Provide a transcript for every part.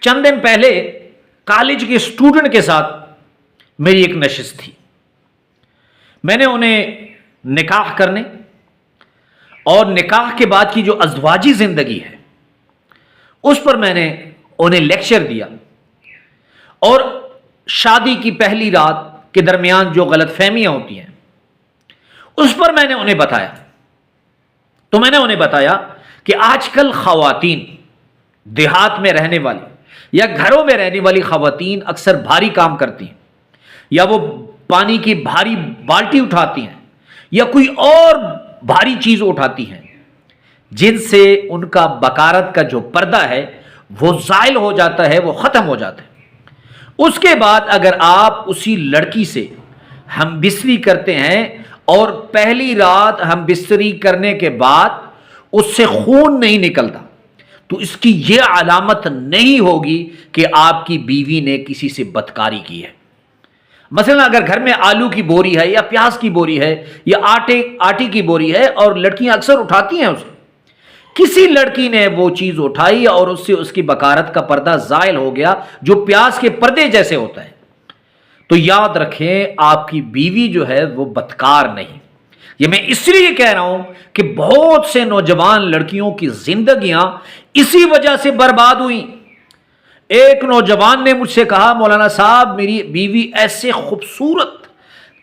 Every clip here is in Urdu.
چند دن پہلے کالج کے اسٹوڈنٹ کے ساتھ میری ایک نشست تھی. میں نے انہیں نکاح کرنے اور نکاح کے بعد کی جو ازدواجی زندگی ہے اس پر میں نے انہیں لیکچر دیا، اور شادی کی پہلی رات کے درمیان جو غلط فہمیاں ہوتی ہیں اس پر میں نے انہیں بتایا. تو میں نے انہیں بتایا کہ آج کل خواتین، دیہات میں رہنے والی یا گھروں میں رہنے والی خواتین اکثر بھاری کام کرتی ہیں، یا وہ پانی کی بھاری بالٹی اٹھاتی ہیں یا کوئی اور بھاری چیز اٹھاتی ہیں، جن سے ان کا بکارت کا جو پردہ ہے وہ زائل ہو جاتا ہے، وہ ختم ہو جاتا ہے. اس کے بعد اگر آپ اسی لڑکی سے ہم بستری کرتے ہیں اور پہلی رات ہم بستری کرنے کے بعد اس سے خون نہیں نکلتا، تو اس کی یہ علامت نہیں ہوگی کہ آپ کی بیوی نے کسی سے بدکاری کی ہے. مثلا اگر گھر میں آلو کی بوری ہے یا پیاز کی بوری ہے یا آٹے کی بوری ہے اور لڑکیاں اکثر اٹھاتی ہیں اسے، کسی لڑکی نے وہ چیز اٹھائی اور اس سے اس کی بکارت کا پردہ زائل ہو گیا جو پیاز کے پردے جیسے ہوتا ہے، تو یاد رکھیں آپ کی بیوی جو ہے وہ بدکار نہیں. یہ میں اس لیے کہہ رہا ہوں کہ بہت سے نوجوان لڑکیوں کی زندگیاں اسی وجہ سے برباد ہوئی. ایک نوجوان نے مجھ سے کہا، مولانا صاحب میری بیوی ایسے خوبصورت،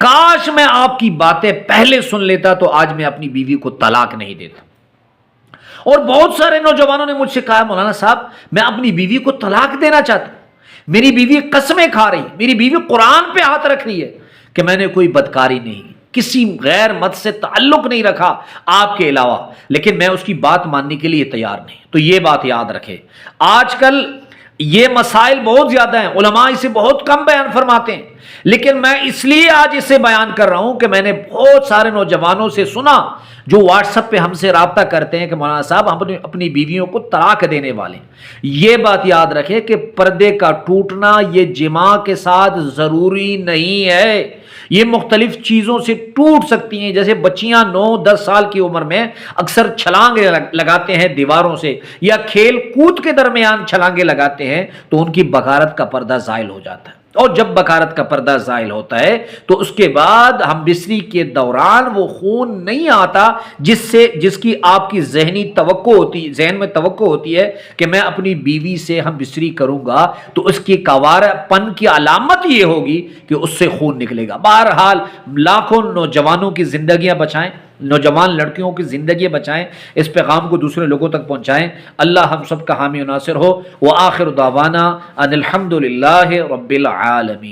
کاش میں آپ کی باتیں پہلے سن لیتا تو آج میں اپنی بیوی کو طلاق نہیں دیتا. اور بہت سارے نوجوانوں نے مجھ سے کہا، مولانا صاحب میں اپنی بیوی کو طلاق دینا چاہتا ہوں، میری بیوی قسمیں کھا رہی، میری بیوی قرآن پہ ہاتھ رکھ رہی ہے کہ میں نے کوئی بدکاری نہیں، کسی غیر مرد سے تعلق نہیں رکھا آپ کے علاوہ، لیکن میں اس کی بات ماننے کے لیے تیار نہیں. تو یہ بات یاد رکھے، آج کل یہ مسائل بہت زیادہ ہیں، علماء اسے بہت کم بیان فرماتے ہیں، لیکن میں اس لیے آج اسے بیان کر رہا ہوں کہ میں نے بہت سارے نوجوانوں سے سنا جو واٹس ایپ پہ ہم سے رابطہ کرتے ہیں کہ مولانا صاحب ہم اپنی بیویوں کو طلاق دینے والے ہیں. یہ بات یاد رکھے کہ پردے کا ٹوٹنا یہ جماع کے ساتھ ضروری نہیں ہے، یہ مختلف چیزوں سے ٹوٹ سکتی ہیں. جیسے بچیاں 9-10 سال کی عمر میں اکثر چھلانگیں لگاتے ہیں دیواروں سے، یا کھیل کود کے درمیان چھلانگیں لگاتے ہیں، تو ان کی بکارت کا پردہ زائل ہو جاتا ہے. اور جب بکارت کا پردہ زائل ہوتا ہے تو اس کے بعد ہم بستری کے دوران وہ خون نہیں آتا جس کی آپ کی ذہن میں توقع ہوتی ہے کہ میں اپنی بیوی سے ہم بستری کروں گا تو اس کی کوارہ پن کی علامت یہ ہوگی کہ اس سے خون نکلے گا. بہرحال لاکھوں نوجوانوں کی زندگیاں بچائیں، نوجوان لڑکیوں کی زندگی بچائیں، اس پیغام کو دوسرے لوگوں تک پہنچائیں. اللہ ہم سب کا حامی و ناصر ہو. وآخر دعوانا ان الحمد للہ رب العالمین.